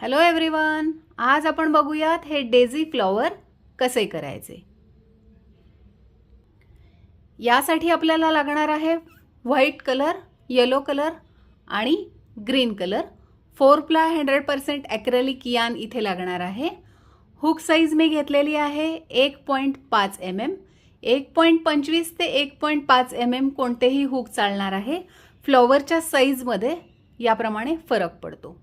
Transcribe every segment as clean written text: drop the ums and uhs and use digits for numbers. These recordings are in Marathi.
हॅलो एव्हरीवन, आज आपण बघूयात हे डेझी फ्लॉवर कसे करायचे। यासाठी आपल्याला लागणार आहे व्हाईट कलर, येलो कलर आणि green colour. 4ply 100% acrylic yarn इथे लागणार आहे। हुक साइज मी घेतलेली आहे 1.5 mm। 1.25 ते 1.5 mm कोणतेही हुक चालणार आहे। फ्लॉवरच्या साइजमध्ये याप्रमाणे फरक पडतो।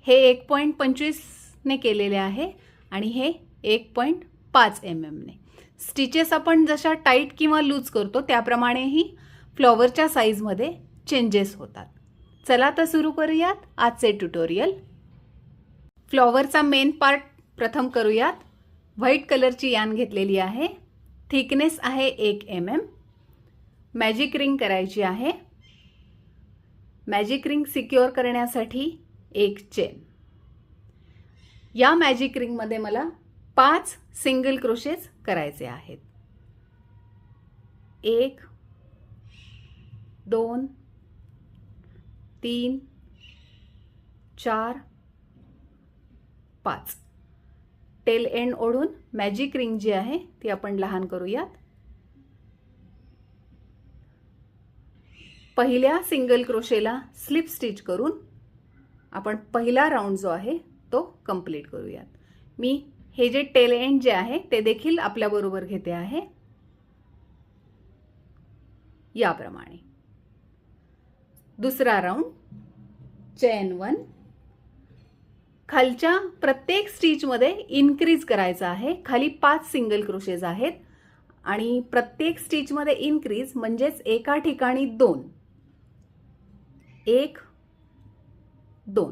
हे 1.25 ने केलेले आहे आणि हे 1.5 mm ने। स्टिचेस आपण जशा टाइट किंवा लूज करतो त्याप्रमाणे ही फ्लॉवरच्या साइजमध्ये चेंजेस होतात। चला तर सुरू करूयात आजचे ट्युटोरियल। फ्लॉवरचा मेन पार्ट प्रथम करूयात। व्हाईट कलरची यार्न घेतलेली आहे, थिकनेस आहे 1 mm। मॅजिक रिंग करायची आहे। मॅजिक रिंग सिक्युअर करण्यासाठी एक चेन। या मॅजिक रिंग मध्ये मला 5 सिंगल क्रोशेस करायचे आहेत। 1 2 3 4 5। टेल एंड ओढून मॅजिक रिंग जी आहे ती आपण लहान करूयात। पहिल्या सिंगल क्रोशेला स्लिप स्टिच करून आपण पहिला राउंड जो आहे तो कंप्लीट करूयात। मी हे जे टेल एंड जे आहे ते देखील आपल्या बरोबर घेते आहे याप्रमाणे। दुसरा राउंड चेन 1। खालच्या प्रत्येक स्टिच मध्ये इनक्रीज करायचा आहे। खाली 5 सिंगल क्रोशेस आहेत आणि प्रत्येक स्टिच मध्ये इनक्रीज म्हणजेच एका ठिकाणी 2 1 2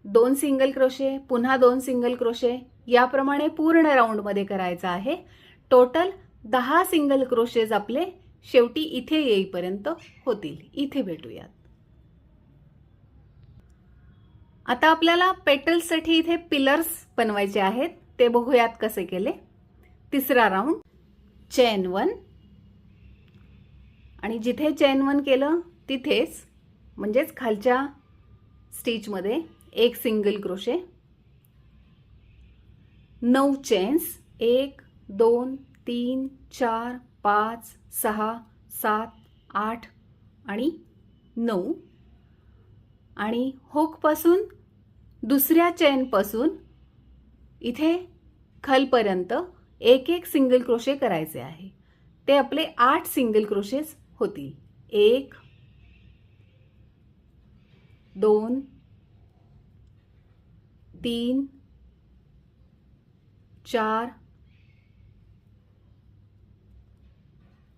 2 सिंगल क्रोशे, पुन्हा 2 सिंगल क्रोशे, याप्रमाणे पूर्ण राउंड मध्ये करायचा आहे। टोटल 10 सिंगल क्रोशेस आपले शेवटी इथे येईपर्यंत होतील। इथे भेटूयात। आता आपल्याला पेटल्ससाठी इथे पिलर्स बनवायचे आहेत, ते बघूयात कसे केले। तिसरा राउंड चेन 1 आणि जिथे चेन 1 केलं तिथेच म्हणजेच खालच्या स्टिच मध्ये एक सिंगल क्रोशे, 9 चेन्स 1 2 3 4 5 6 7 8 आणि 9 आणि हुक पासून दुसऱ्या चेन पासून इथे खालपर्यंत एक एक सिंगल क्रोशे करायचे आहे। ते आपले 8 सिंगल क्रोशेस होतील। 1 2 3 4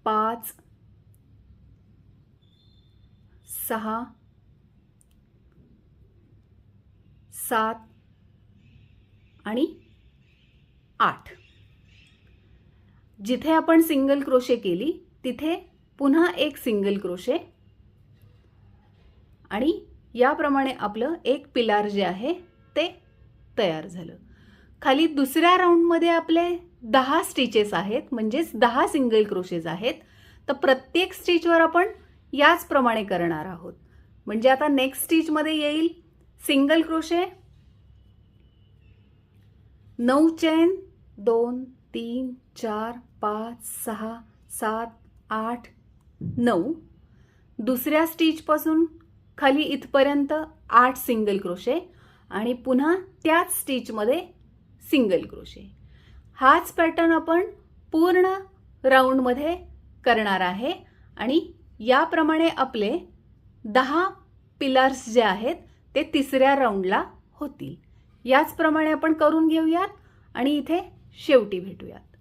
5 6 7 आणि 8। जिथे आपण सिंगल क्रोशे केली तिथे पुन्हा एक सिंगल क्रोशे आणि याप्रमाणे आपलं एक पिलार जे आहे ते तयार झालं। खाली दुसऱ्या राउंड मध्ये आपले 10 स्टिचेस आहेत, म्हणजेच 10 सिंगल क्रोशेस आहेत। तर प्रत्येक स्टिचवर आपण याच प्रमाणे करणार आहोत। म्हणजे आता नेक्स्ट स्टिच मध्ये येईल सिंगल क्रोशे, 9 चेन 2 3 4 5 6 7 8 9। दुसऱ्या स्टिच पासून खाली इथपर्यंत 8 सिंगल क्रोशे आणि पुन्हा त्याच स्टिच मध्ये सिंगल क्रोशे। हाच पॅटर्न आपण पूर्ण राउंड मध्ये करणार आहे आणि याप्रमाणे आपले 10 पिलर्स जे आहेत ते तिसऱ्या राउंडला होतील। याचप्रमाणे आपण करून घेऊयात आणि इथे शेवटी भेटूयात।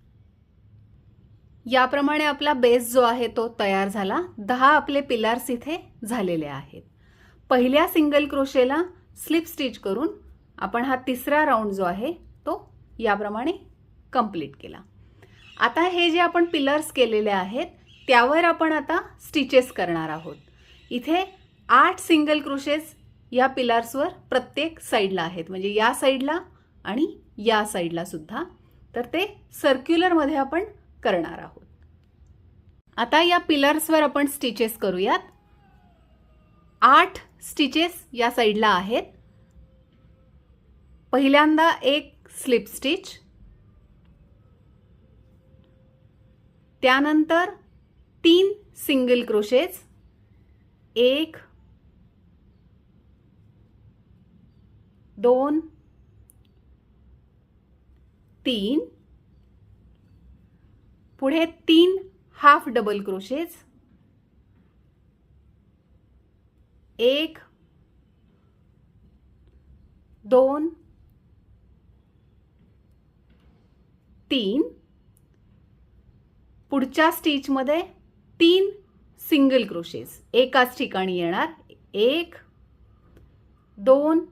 याप्रमाणे आपला बेस जो आहे तो तयार झाला। 10 आपले पिलर्स इथे झालेले आहेत। पहिल्या सिंगल क्रोशेला स्लिप स्टिच करून आपण हा तिसरा राउंड जो आहे तो याप्रमाणे कंप्लीट केला। आता हे जे आपण पिलर्स केलेले आहेत त्यावर आपण आता स्टिचेस करणार आहोत। इथे 8 सिंगल क्रोशेस या पिलर्सवर प्रत्येक साइडला आहेत, म्हणजे या साइडला आणि या साइडला सुद्धा। तर ते सर्क्युलर मध्ये आपण करणार आहोत। आता या पिलर्सवर आपण स्टिचेस करूयात। 8 स्टिचेस या साइडला आहेत पहिल्यांदा एक स्लिप स्टिच, त्यानंतर 3 सिंगल क्रोशेज, 1 2 3, पुढे 3 हाफ डबल क्रोशेज, 1 2 3, पुढच्या स्टिचमध्ये 3 सिंगल क्रोशेज एकाच ठिकाणी येणार, 1 2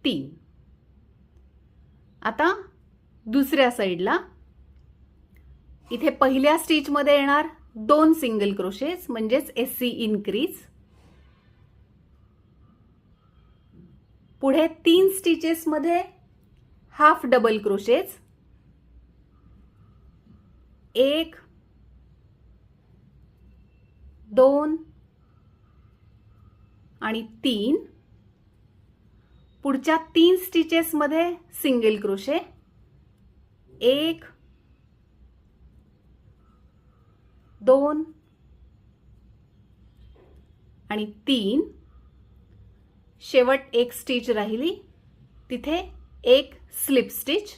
3. आता दुसऱ्या साइडला इथे पहिल्या स्टिचमध्ये येणार 2 सिंगल क्रोशेज म्हणजेच एससी इनक्रीज, पुढे 3 स्टिचेस मध्ये हाफ डबल क्रोशेज, 1 2 आणि 3, पुढच्या 3 स्टिचेस मध्ये सिंगल क्रोशे, 1 2 आणि 3, शेवट एक स्टिच राहिली, तिथे एक स्लिप स्टिच.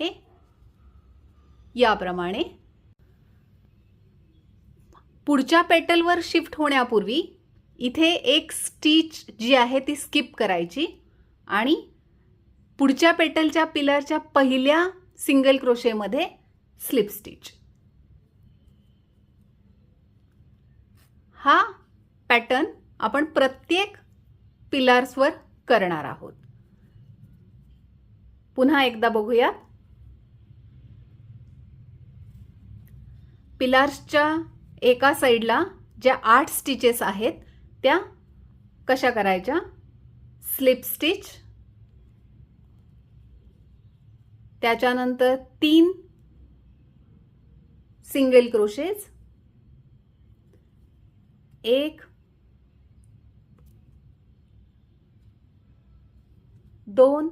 हे याप्रमाणे पुढच्या पेटलवर शिफ्ट होण्यापूर्वी इथे एक स्टिच जी आहे ती स्किप करायची आणि पुढच्या पेटलच्या पिलरच्या पहिल्या सिंगल क्रोशेमध्ये स्लिप स्टिच. हा पॅटर्न आपण प्रत्येक पिलर्सवर करणार आहोत. पुन्हा एकदा बघूया. पिलर्सच्या एका साइडला ज्या 8 स्टिचेस आहेत त्या कशा करायच्या, स्लिप स्टिच, त्याच्यानंतर 3 सिंगल क्रोशेज, 1 2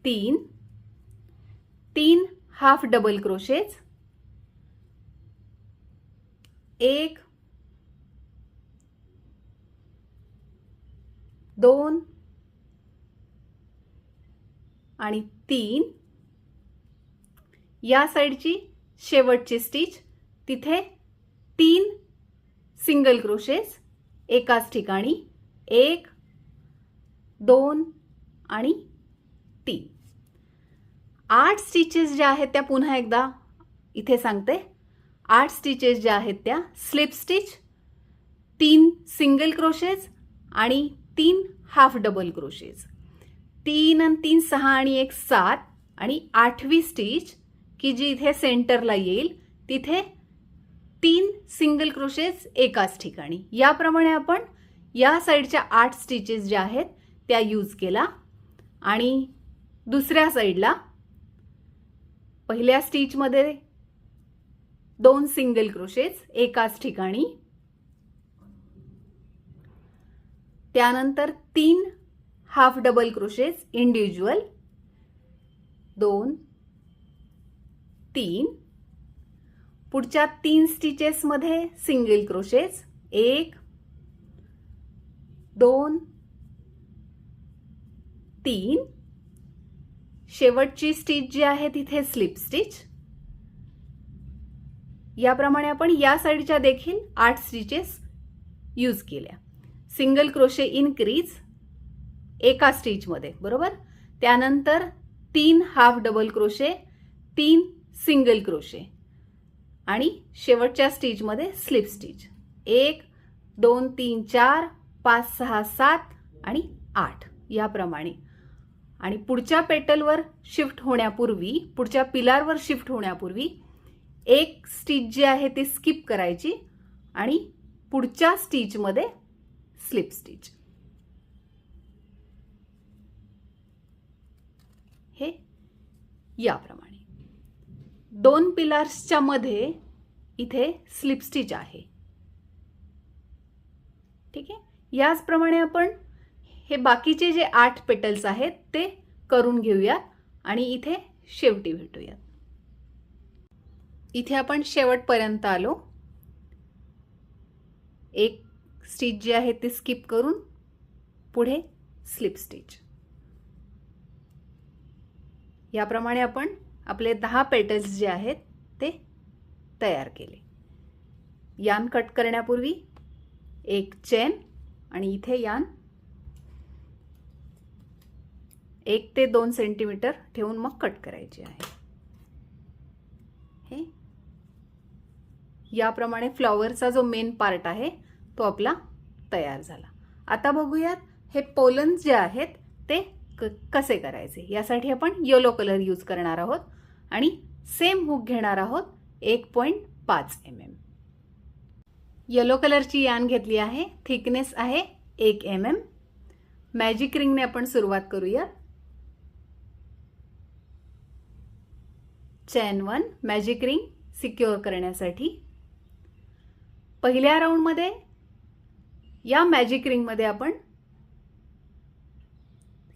3, 3 हाफ डबल क्रोशेज, 1 2 आणि 3, या साइडची शेवटची स्टिच, तिथे 3 सिंगल क्रोशेज एकाच ठिकाणी, 1 2 आणि 3. 8 स्टिचेस ज्या आहेत त्या पुन्हा एकदा इथे सांगते. 8 स्टिचेस ज्या आहेत त्या स्लिप स्टिच, 3 सिंगल क्रोशेज आणि 3 हाफ डबल क्रोशेज, 3 आणि 3 6 आणि 1 7 आणि 8वी स्टिच की जी इथे सेंटरला येईल तिथे 3 सिंगल क्रोशेज एकाच ठिकाणी. याप्रमाणे आपण या साइडच्या 8 स्टिचेस ज्या आहेत त्या यूज केला आणि दुसऱ्या साइडला पहिल्या स्टिचमध्ये 2 सिंगल क्रोशेज एकाच ठिकाणी, त्यानंतर 3 हाफ डबल क्रोशेज इंडिव्हिज्युअल, 2 3, पुढच्या 3 स्टिचेस मध्ये सिंगल क्रोशेज, 1 2 3, शेवटची स्टिच जी आहे तिथे स्लिप स्टिच. याप्रमाणे आपण या साइडच्या देखील 8 स्टिचेस यूज केल्या. सिंगल क्रोशे इनक्रीज एका स्टिच मध्ये, बरोबर, त्यानंतर 3 half double crochet, 3 single crochet आणि शेवटच्या स्टिच मध्ये स्लिप स्टिच, 1 2 3 4 5 6 7 आणि 8 याप्रमाणे. आणि पुढच्या पेटलवर शिफ्ट होण्यापूर्वी, पुढच्या पिलरवर शिफ्ट होण्यापूर्वी एक स्टिच जी आहे ती स्किप करायची आणि पुढच्या स्टिच मध्ये स्लिप स्टिच. हे याप्रमाणे 2 पिलर्सच्या मध्ये इथे स्लिप स्टिच आहे. ठीक आहे. याचप्रमाणे आपण हे बाकीचे जे 8 पेटल्स आहेत ते करून घेऊयात आणि इथे शेवटी भेटूयात. इथे आपण शेवटपर्यंत आलो. एक स्टिच जी आहे ती स्किप करून पुढे स्लिप स्टिच. याप्रमाणे आपण आपले 10 पेटल्स जे आहेत ते तयार केले. यान कट करण्यापूर्वी एक चेन आणि इथे यान 1 ते 2 सेंटीमीटर ठेवून मग कट करायचे आहे. हे याप्रमाणे फ्लॉवरचा जो मेन पार्ट आहे तो आपला तयार झाला. आता बघूयात हे पोलन्स जे आहेत ते कसे करायचे. यासाठी आपण येलो कलर यूज करणार आहोत आणि सेम हुक घेणार आहोत 1.5 mm. येलो कलरची यान घेतली आहे. थिकनेस आहे 1 mm. मॅजिक रिंगने आपण सुरुवात करूयात. चेन 1 मॅजिक रिंग सिक्युअर करण्यासाठी. पहिल्या राऊंड मध्ये या मॅजिक रिंग मध्ये आपण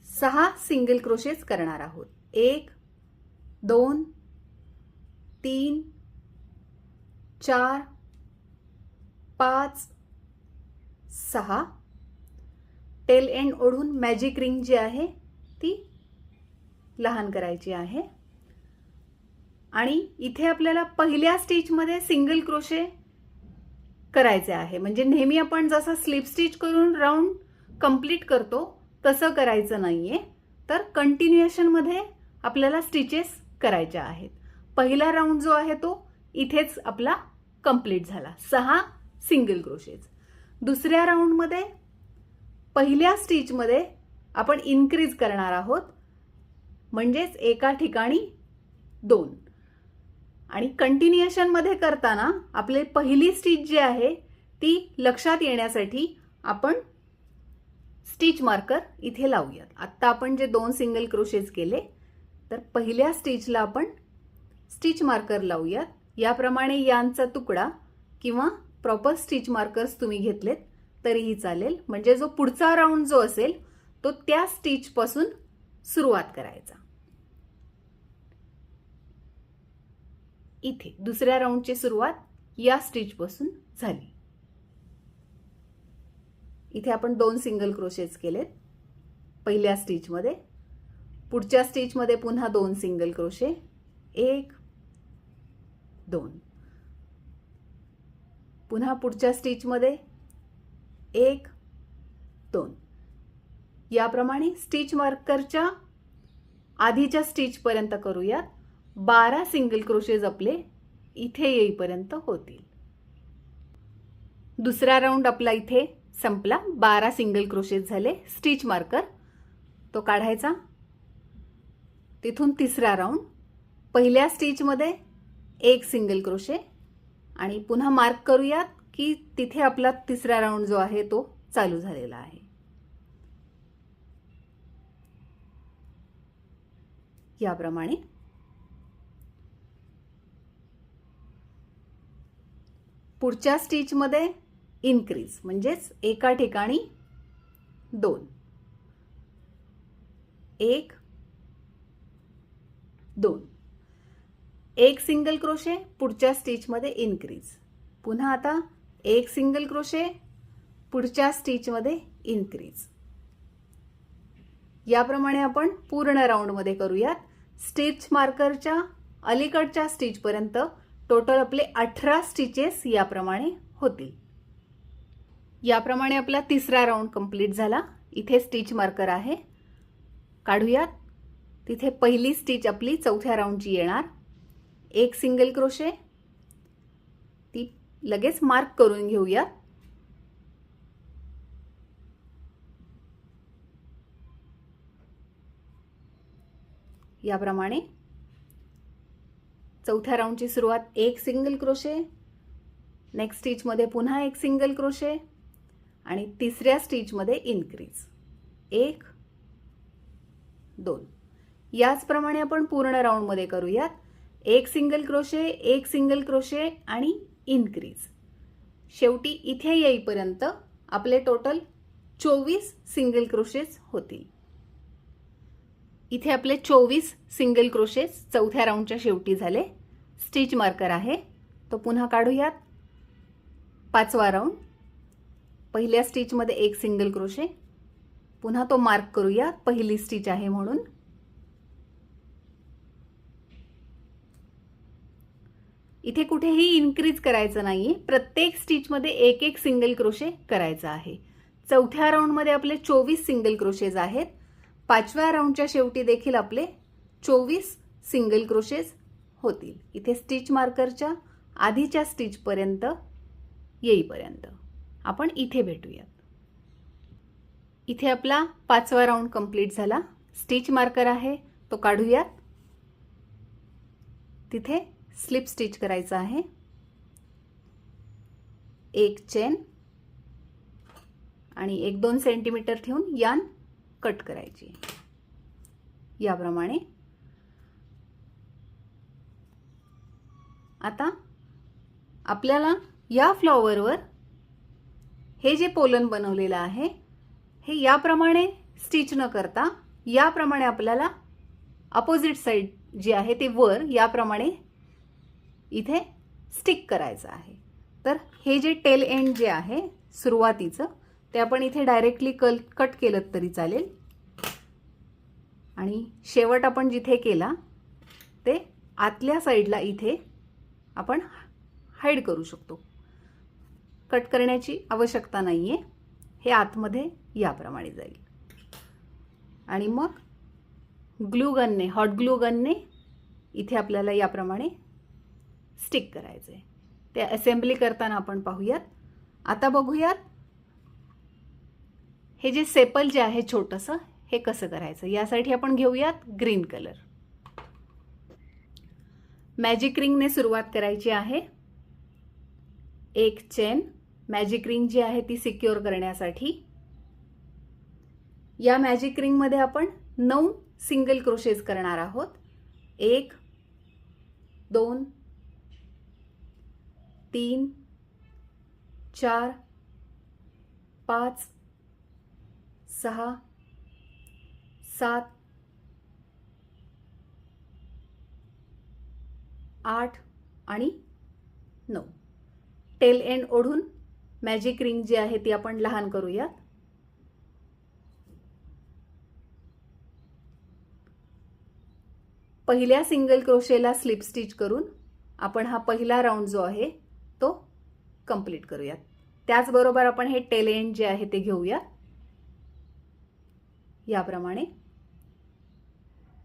6 सिंगल क्रोशेस करणार आहोत. 1 2 3 4 5 6. टेल एंड ओढून मॅजिक रिंग जी आहे ती लहान करायची आहे. आणि इथे आपल्याला पहिल्या स्टिच मध्ये सिंगल क्रोशे करायचे आहे. म्हणजे नेहमी आपण जसं स्लिप स्टिच करून राऊंड कंप्लीट करतो तसं करायचं नाहीये. तर कंटिन्युएशन मध्ये आपल्याला स्टिचेस करायच्या आहेत. पहिला राऊंड जो आहे तो इथेच आपला कंप्लीट झाला. 6 सिंगल क्रोशेस. दुसऱ्या राऊंड मध्ये पहिल्या स्टिच मध्ये आपण इन्क्रीज करणार आहोत. म्हणजेच एका ठिकाणी 2. आणि कंटिन्युएशन मध्ये करताना आपले पहिली स्टिच जी आहे ती लक्षात येण्यासाठी आपण स्टिच मार्कर इथे लावूयात. आता आपण जे 2 सिंगल क्रोशेस केले तर पहिल्या स्टिचला आपण स्टिच मार्कर लावूयात. याप्रमाणे यांचा तुकडा किंवा प्रॉपर स्टिच मार्कर्स तुम्ही घेतलेत तरीही चालेल. म्हणजे जो पुढचा राऊंड जो असेल तो त्या स्टिच पासून सुरुवात करायचा. इथे दुसऱ्या राऊंडची सुरुवात या स्टिच पासून झाली. इथे आपण 2 सिंगल क्रोशेस केलेत पहिल्या स्टिच मध्ये. पुढच्या स्टिच मध्ये पुन्हा 2 सिंगल क्रोशे. 1 2. पुन्हा पुढच्या स्टिच मध्ये 1 2. याप्रमाणे स्टिच मार्करच्या आधीच्या स्टिच पर्यंत करूयात. 12 सिंगल क्रोशेज आपले इथे येईपर्यंत होतील. दुसरा राऊंड आपला इथे संपला. 12 सिंगल क्रोशेज झाले. स्टिच मार्कर तो काढायचा. तिथून तिसरा राऊंड. पहिल्या स्टिच मध्ये 1 सिंगल क्रोशे आणि पुन्हा मार्क करूयात की तिथे आपला तिसरा राऊंड जो आहे तो चालू झालेला आहे. याप्रमाणे पुढच्या स्टिच मध्ये इन्क्रीज म्हणजेच एका ठिकाणी 2. 1 2. 1 सिंगल क्रोशे पुढच्या स्टिच मध्ये इन्क्रीज. पुन्हा आता 1 सिंगल क्रोशे पुढच्या स्टिच मध्ये इन्क्रीज. याप्रमाणे आपण पूर्ण राऊंड मध्ये करूयात. स्टिच मार्करच्या अलीकडच्या स्टिच पर्यंत टोटल आपले 18 स्टिचेस याप्रमाणे होतील. याप्रमाणे आपला तिसरा राऊंड कंप्लीट झाला. इथे स्टिच मार्कर आहे. काढूयात. तिथे पहिली स्टिच आपली चौथ्या राऊंडची येणार. 1 सिंगल क्रोशे ती लगेच मार्क करून घेऊया. याप्रमाणे चौथ्या राऊंडची सुरुवात 1 सिंगल क्रोशे. नेक्स्ट स्टिच मध्ये पुन्हा 1 सिंगल क्रोशे आणि तिसऱ्या स्टिच मध्ये इन्क्रीज. 1 2. याचप्रमाणे आपण पूर्ण राऊंड मध्ये करूयात. 1 सिंगल क्रोशे 1 सिंगल क्रोशे आणि इन्क्रीज. शेवटी इथे येईपर्यंत आपले टोटल 24 सिंगल क्रोशेस होतील. इथे आपले 24 सिंगल क्रोशेस चौथ्या राऊंडच्या शेवटी झाले. स्टिच मार्कर आहे तो पुन्हा काढूयात. 5वा राऊंड. पहिल्या स्टिचमध्ये एक सिंगल क्रोशे, पुन्हा तो मार्क करूया, पहिली स्टिच आहे म्हणून. इथे कुठेही इन्क्रीज करायचं नाहीये, प्रत्येक स्टिचमध्ये एक एक सिंगल क्रोशे करायचा आहे. चौथ्या राऊंडमध्ये आपले 24 सिंगल क्रोशेज आहेत. 5व्या राऊंडच्या शेवटी देखील आपले 24 सिंगल क्रोशेज होतील. इथे स्टिच मार्करच्या आधीच्या स्टिचपर्यंत येईपर्यंत आपण इथे भेटूयात. इथे आपला 5वा राऊंड कंप्लीट झाला. स्टिच मार्कर आहे तो काढूयात. तिथे स्लिप स्टिच करायचं आहे. एक चेन आणि 1-2 सेंटीमीटर ठेवून यान कट करायची याप्रमाणे. आता आपल्याला या फ्लॉवरवर हे जे पोलन बनवलेलं आहे हे याप्रमाणे स्टिच न करता याप्रमाणे आपल्याला अपोजिट साइड जी आहे ते वर याप्रमाणे इथे स्टिक करायचं आहे. तर हे जे टेल एंड जे आहे सुरुवातीचं ते आपण इथे डायरेक्टली कट केलं तरी चालेल आणि शेवट आपण जिथे केला ते आतल्या साईडला इथे आपण हाईड करू शकतो. कट करण्याची आवश्यकता नाहीये. हे आतमध्ये याप्रमाणे जाईल आणि मग ग्लू गनने, हॉट ग्लू गनने इथे आपल्याला याप्रमाणे स्टिक करायचंय. ते असेंबली करताना आपण पाहूयात. आता बघूयात हे जे सेपल जे आहे छोटंसं हे कसं करायचं. यासाठी आपण घेऊयात ग्रीन कलर. मॅजिक रिंगने सुरुवात करायची आहे. एक चेन, मॅजिक रिंग जी आहे ती सिक्युअर करण्यासाठी. या मॅजिक रिंग मध्ये आपण 9 सिंगल क्रोशेस करणार आहोत. 1 2 3 4 5 6 7 8 आणि 9. टेल एंड ओढून मॅजिक रिंग जी आहे ती आपण लहान करूयात. पहिल्या सिंगल क्रोशेला स्लिप स्टिच करून आपण हा पहिला राऊंड जो आहे तो कंप्लीट करूयात. त्याचबरोबर आपण हे टेल एंड जे आहे ते घेऊया याप्रमाणे.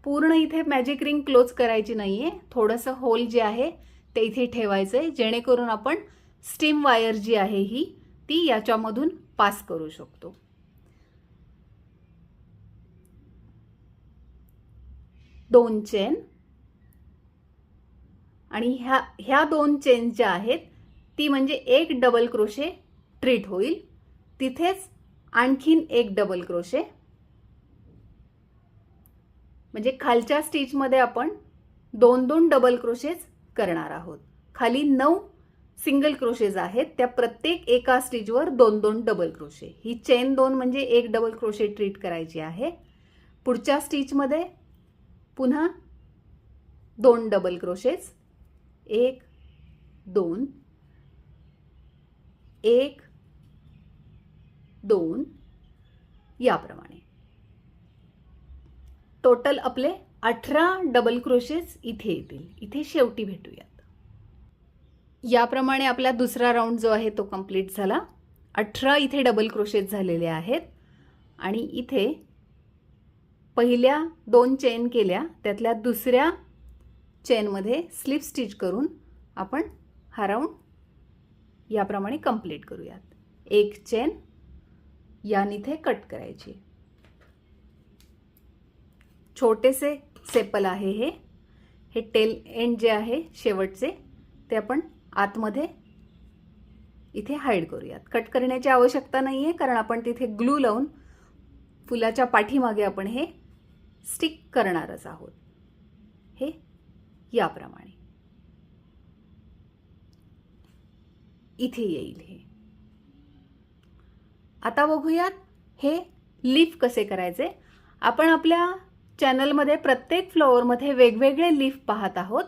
पूर्ण इथे मॅजिक रिंग क्लोज करायची नाहीये, थोडंसं होल जे आहे ते इथे ठेवायचंय जेणेकरून आपण स्टीम वायर जी आहे ही ती याच्यामधून पास करू शकतो. दोन चेन आणि ह्या 2 चेन ज्या आहेत ती म्हणजे एक डबल क्रोशे ट्रीट होईल. तिथेच आणखीन एक डबल क्रोशे, म्हणजे खालच्या स्टिच मध्ये आपण 2-2 डबल क्रोशेज करणार आहोत. खाली 9 सिंगल क्रोशेज आहेत, त्या प्रत्येक एका स्टिचवर 2-2 डबल क्रोशे. ही चेन 2 म्हणजे एक डबल क्रोशे ट्रीट करायची आहे. पुढच्या स्टिच मध्ये पुन्हा 2 डबल क्रोशेज, 1 2 1 2 याप्रमाणे. टोटल आपले 18 डबल क्रोशेज इथे येतील. इथे शेवटी भेटूयात. याप्रमाणे आपला दुसरा राऊंड जो आहे तो कंप्लीट झाला. 18 इथे डबल क्रोशेज झालेले आहेत आणि इथे पहिल्या 2 चेन केल्या त्यातल्या दुसऱ्या चेनमध्ये स्लिप स्टिच करून आपण हा राऊंड याप्रमाणे कंप्लीट करूयात. एक चेन यान इथे कट करायची. छोटेसे सेपल आहे हे टेल एंड जे आहे शेवटचे ते आपण आतमध्ये इथे हाईड करूयात. कट करण्याची आवश्यकता नाहीये कारण आपण तिथे ग्लू लावून फुलाच्या पाठीमागे आपण हे स्टिक करणारच आहोत. हे याप्रमाणे इथे येईल. हे आता बघूयात हे लीफ कसे करायचे. आपण आपल्या चॅनलमध्ये प्रत्येक फ्लॉवरमध्ये वेगवेगळे लीफ पाहत आहोत,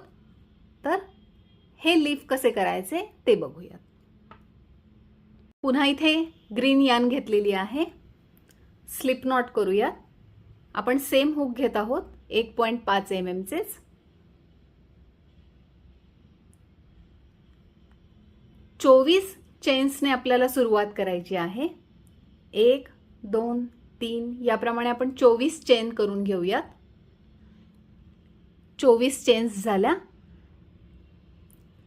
तर हे लीफ कसे करायचे ते बघूयात. पुन्हा इथे ग्रीन यान घेतलेली आहे. स्लिप नॉट करूयात. आपण सेम हुक घेत आहोत 1.5 mm चेच. चोवीस चेन्सने आपल्याला सुरुवात करायची आहे. 1 2 3 याप्रमाणे आपण 24 चेन करून घेऊयात. 24 चेन्स झाल्या.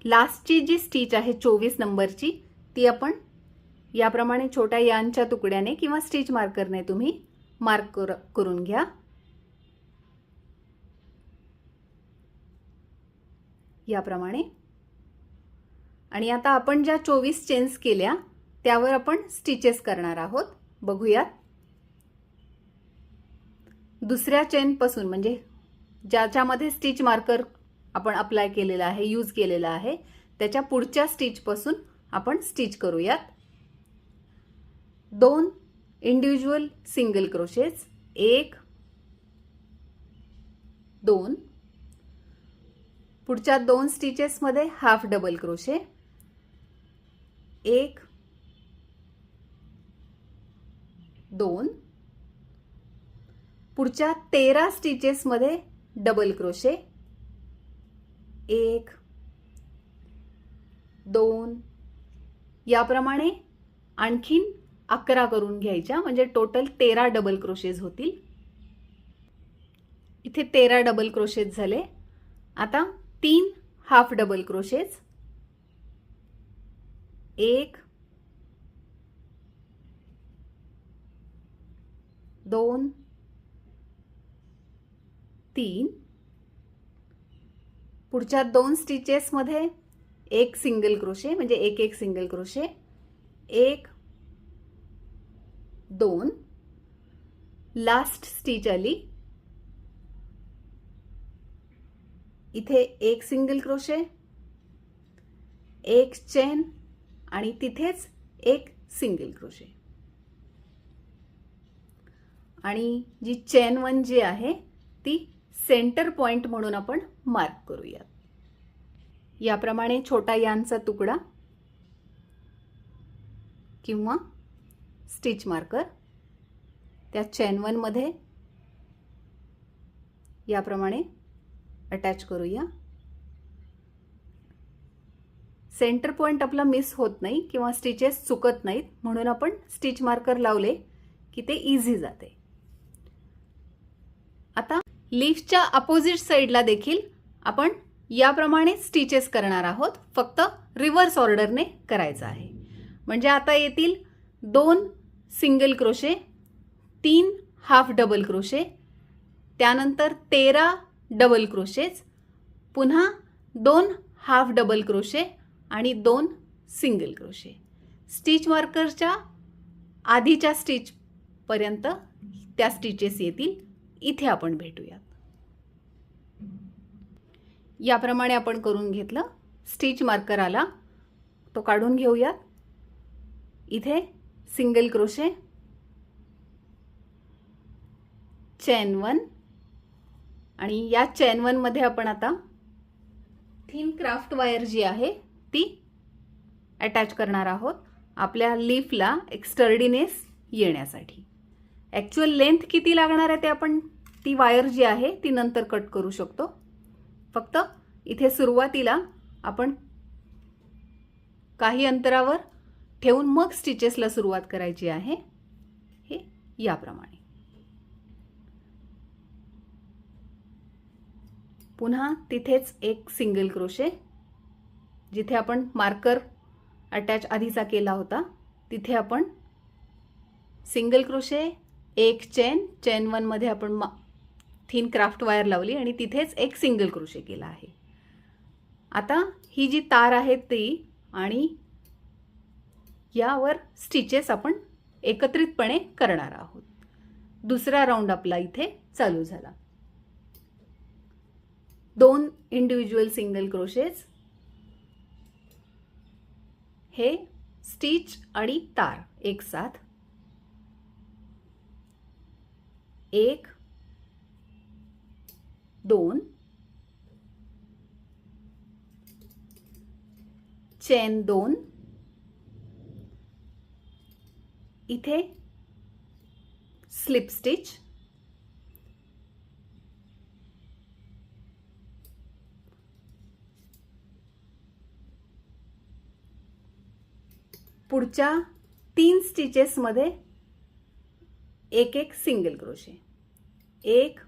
लास्टची जी स्टिच आहे 24 नंबरची ती आपण याप्रमाणे छोट्या यानच्या तुकड्याने किंवा स्टिच मार्करने तुम्ही मार्क करून घ्या. याप्रमाणे. आणि आता आपण ज्या 24 चेन्स केल्या त्यावर आपण स्टिचेस करणार आहोत. बघूयात. दुसऱ्या चेन पासून म्हणजे ज्याच्यामध्ये स्टिच मार्कर आपण अप्लाय केलेला आहे, यूज केलेला आहे, त्याच्या पुढच्या स्टिच पासून आपण स्टिच करूयात. 2 इंडिव्हिज्युअल सिंगल क्रोशेस, 1 2. पुढच्या 2 स्टिचेस मध्ये हाफ डबल क्रोशे, 1 2. पुढच्या 13 स्टिचेस मध्ये डबल क्रोशे, 1 2. याप्रमाणे आणखीन 11 करून घ्यायच्या, म्हणजे टोटल 13 डबल क्रोशेज होतील. इथे 13 डबल क्रोशेज झाले. आता 3 हाफ डबल क्रोशेज, 1 2 3. पुढच्या 2 स्टिचेस मध्ये एक सिंगल क्रोशे, म्हणजे एक सिंगल क्रोशे, 1 2. लास्ट स्टिच आली. इथे एक सिंगल क्रोशे, एक चेन आणि तिथेच एक सिंगल क्रोशे. आणि जी चेन 1 जी आहे ती सेंटर पॉइंट म्हणून आपण मार्क करूयात. याप्रमाणे छोटा यानचा तुकडा किंवा स्टिच मार्कर त्या चेन 1 मध्ये याप्रमाणे अटॅच करूया. सेंटर पॉइंट आपला मिस होत नाही किंवा स्टिचेस चुकत नाहीत, म्हणून आपण स्टिच मार्कर लावले की ते इझी जाते. आता लीफच्या अपोजिट साइडला देखील आपण याप्रमाणे स्टिचेस करणार आहोत, फक्त रिव्हर्स ऑर्डरने करायचं आहे. म्हणजे आता येतील 2 single crochet, 3 half double crochet, त्यानंतर 13 डबल क्रोशेज, पुन्हा 2 हाफ डबल क्रोशे आणि 2 सिंगल क्रोशे. स्टिच मार्करच्या आधीच्या स्टिच पर्यंत त्या स्टिचेस येतील. इथे आपण भेटूयात. याप्रमाणे आपण करून घेतलं. स्टिच मार्कर आला तो काढून घेऊयात. इथे सिंगल क्रोशे, चेन 1 आणि या चेन 1 मध्ये आपण आता थिन क्राफ्ट वायर जी आहे ती अटॅच करणार आहोत आपल्या लीफला एक स्टर्डीनेस येण्यासाठी. ॲक्च्युअल लेंथ किती लागणार आहे ते आपण ती वायर जी आहे ती नंतर कट करू शकतो. फक्त इथे सुरुवातीला आपण काही अंतरावर ठेवून मग स्टिचेसला सुरुवात करायची आहे. हे याप्रमाणे. पुन्हा तिथेच एक सिंगल क्रोशे, जिथे आपण मार्कर अटॅच आधीचा केला होता तिथे आपण सिंगल क्रोशे, एक चेन, चेन 1 मध्ये आपण थिन क्राफ्ट वायर लावली आणि तिथेच एक सिंगल क्रोशे केला आहे. आता ही जी तार आहे ती आणि यावर स्टिचेस आपण एकत्रितपणे करणार आहोत. दुसरा राऊंड आपला इथे चालू झाला. 2 इंडिव्हिज्युअल सिंगल क्रोशेज, हे स्टिच आणि तार एक साथ, 1 2 चेन 2, इथे स्लिप स्टिच, पुढच्या 3 स्टिचेस मध्ये एक एक सिंगल क्रोशे, 1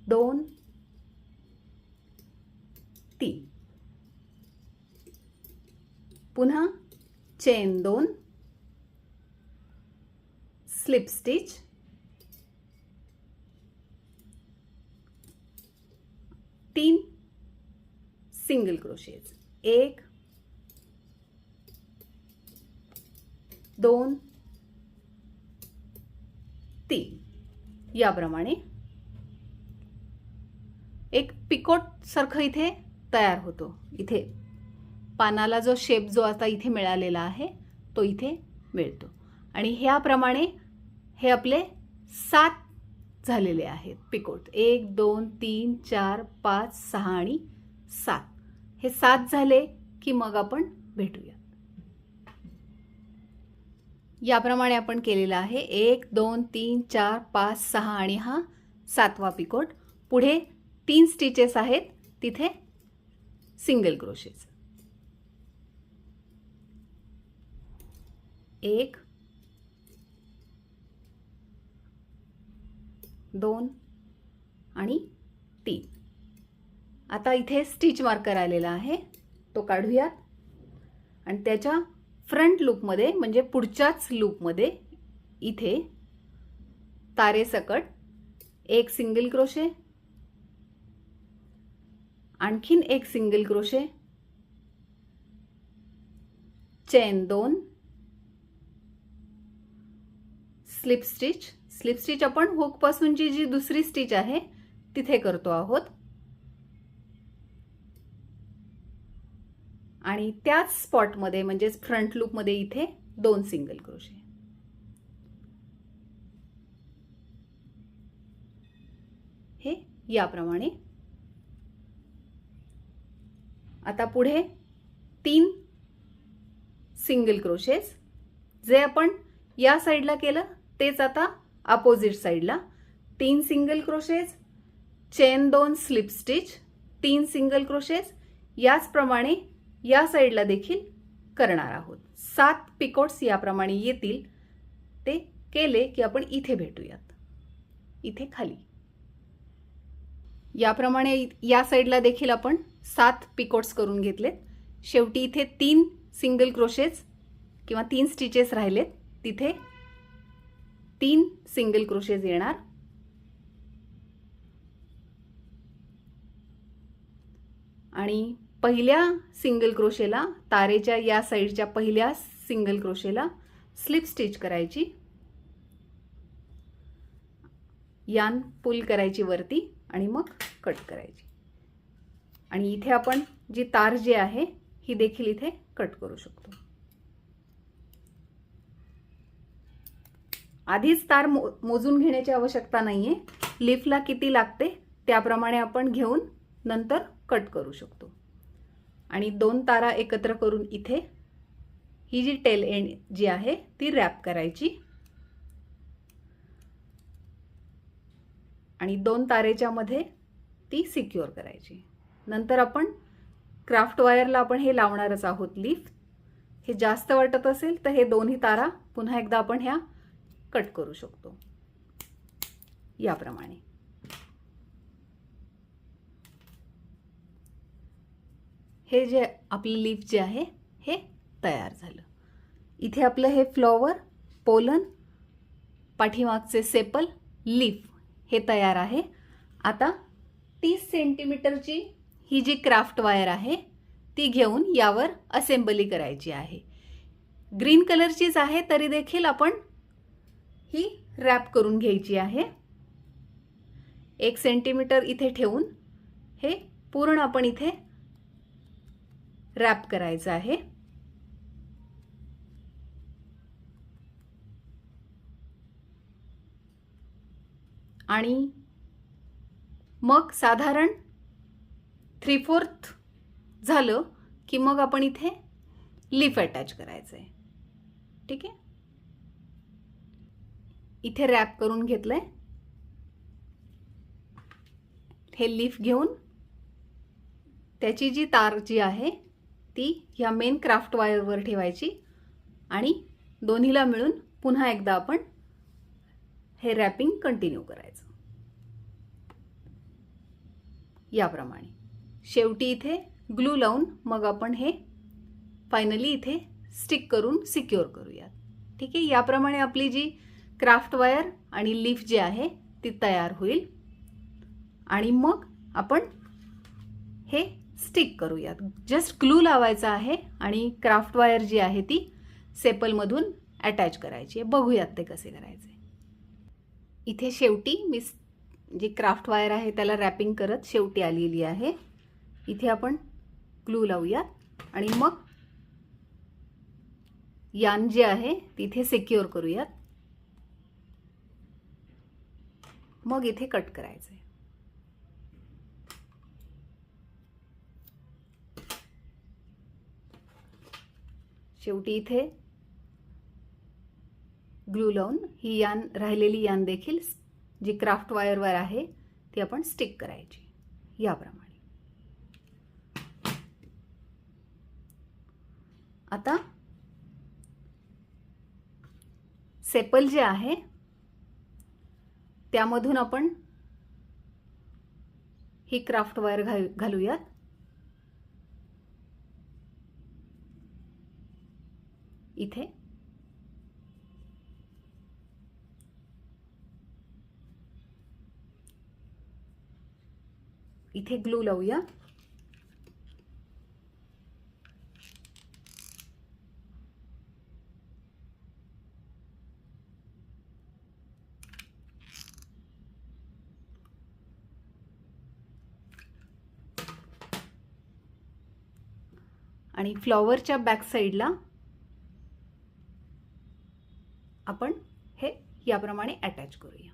2 3, पुन्हा चेन 2, स्लिप स्टिच, तीन सिंगल क्रोशेज, 1 2 3, याप्रमाणे एक पिकोट सारखं इथे तयार होतो. इथे पानाला जो शेप जो आता इथे मिळालेला आहे तो इथे मिळतो. आणि ह्याप्रमाणे हे आपले 7 झालेले आहेत पिकोट. 1 2 3 4 5 6 आणि 7. हे 7 झाले की मग आपण भेटूया. याप्रमाणे आपण केलेला आहे 1 2 3 4 5 6 आणि हा 7वा पिकोट. पुढे 3 स्टिचेस आहेत तिथे सिंगल क्रोशेज, 1 2 आणि 3. आता इथे स्टिच मार्कर आलेला आहे तो काढूयात आणि त्याच्या फ्रंट लूपमध्ये म्हणजे पुढच्याच लूपमध्ये इथे तारेसकट एक सिंगल क्रोशे, आणखीन एक single crochet, chain 2, slip stitch. Slip stitch आपण हुक पासूनची जी दुसरी स्टिच आहे तिथे करतो आहोत आणि त्याच स्पॉटमध्ये म्हणजे फ्रंट लूप मध्ये इथे 2 सिंगल क्रोशे. हे याप्रमाणे. आता पुढे 3 सिंगल क्रोशेस, जे आपण या साइडला केलं तेच आता अपोजिट साइडला. 3 single crochets, chain 2 slip stitch, 3 single crochets. याचप्रमाणे या साइडला देखील करणार आहोत. 7 पिकोट्स याप्रमाणे येतील. ते केले की आपण इथे भेटूयात, इथे खाली. याप्रमाणे या साइडला देखील आपण 7 पिकोट्स करून घेतलेत. शेवटी इथे 3 सिंगल क्रोशेस किंवा 3 स्टिचेस राहिलेत, तिथे 3 सिंगल क्रोशेस येणार आणि पहिल्या सिंगल क्रोशेला तारेच्या या साइडच्या पहिल्या सिंगल क्रोशेला स्लिप स्टिच करायची, यान पुल करायची वरती आणि मग कट करायची. आणि इथे आपण जी तार जी आहे ही देखील इथे कट करू शकतो. आधीच तार मोजून घेण्याची आवश्यकता नाहीये. लीफला किती लागते त्याप्रमाणे आपण घेऊन नंतर कट करू शकतो. आणि 2 तारा एकत्र करून इथे ही जी टेल एंड जी आहे ती रॅप करायची आणि 2 तारेच्या मध्ये ती सिक्युअर करायची. नंतर आपण क्राफ्ट वायरला आपण हे लावणारच आहोत लीफ. हे जास्त वाटत असेल तर हे दोन्ही तारा पुन्हा एकदा आपण ह्या कट करू शकतो याप्रमाणे. हे जे आपलं लीफ जे आहे हे तयार झालं. इथे आपलं हे फ्लॉवर, पोलन, पाठीमागचे सेपल, लीफ हे तयार आहे. आता 30 सेंटीमीटरची ही जी क्राफ्ट वायर आहे ती घेऊन यावर असेंबली करायची आहे. ग्रीन कलरचीच आहे तरी देखील आपण ही रॅप करून घ्यायची आहे. 1 सेंटीमीटर इथे ठेवून हे पूर्ण आपण इथे रॅप करायचं आहे. आणि मग साधारण 3/4 झालं की मग आपण इथे लीफ अटॅच करायचं आहे. ठीक आहे, इथे रॅप करून घेतलंय. हे लीफ घेऊन त्याची जी तार जी आहे ती ह्या मेन क्राफ्ट वायरवर ठेवायची आणि दोन्हीला मिळून पुन्हा एकदा आपण हे रॅपिंग कंटिन्यू करायचं याप्रमाणे. शेवटी इथे ग्लू लावून मग आपण हे फायनली इथे स्टिक करून सिक्युअर करूयात. ठीक आहे, याप्रमाणे आपली जी क्राफ्ट वायर आणि लीफ जी आहे ती तयार होईल आणि मग आपण हे स्टिक करूयात. जस्ट ग्लू लावायचा आहे आणि क्राफ्ट वायर जी आहे ती सेपलमधून अटॅच करायची आहे. बघूयात ते कसे करायचे. इथे शेवटी मी जी क्राफ्ट वायर आहे त्याला रॅपिंग करत शेवटी आलेली आहे. इथे आपण ग्लू लावूयात आणि मग यान जे आहे तिथे सिक्युअर करूयात. मग इथे कट करायचं आहे. शेवटी इथे ग्लू लावून ही यान राहिलेली यान देखील जी क्राफ्ट वायरवर आहे ती आपण स्टिक करायची याप्रमाणे. आता सेपल जे आहे त्यामधून आपण ही क्राफ्ट वायर घालूयात. इथे इथे ग्लू लावूया. आणि फ्लॉवरच्या बॅक साईडला आपण हे याप्रमाणे अटॅच करूया.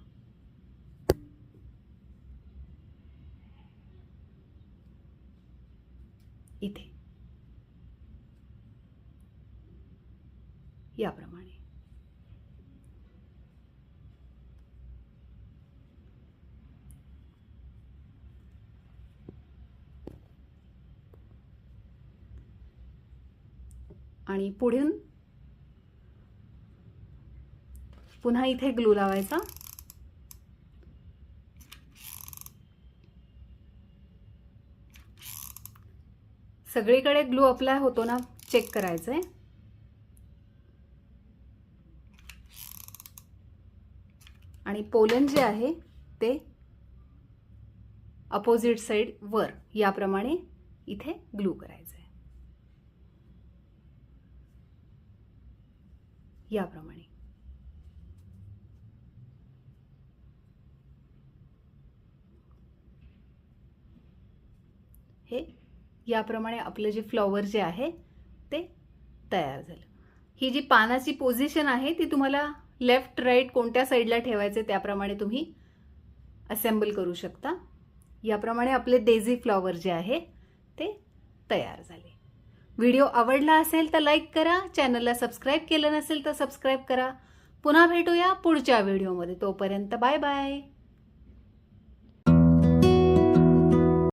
इथे याप्रमाणे. आणि पुढून पुन्हा इथे ग्लू लावायचा. सगळीकडे ग्लू अप्लाय होतो ना चेक करायचंय. आणि पोलन जे आहे ते अपोजिट साइड वर याप्रमाणे इथे ग्लू करायचंय याप्रमाणे. हे याप्रमाणे आपलं जे फ्लॉवर जे आहे ते तयार झालं. ही जी पानाची पोझिशन आहे ती तुम्हाला लेफ्ट राईट कोणत्या साईडला ठेवायचे त्याप्रमाणे तुम्ही असेंबल करू शकता. याप्रमाणे आपले डेझी फ्लॉवर जे आहे ते तयार झाले. व्हिडिओ आवडला असेल तर लाईक करा, चॅनलला सबस्क्राईब केलं नसेल तर सबस्क्राईब करा. पुन्हा भेटूया पुढच्या व्हिडिओमध्ये. तोपर्यंत बाय बाय.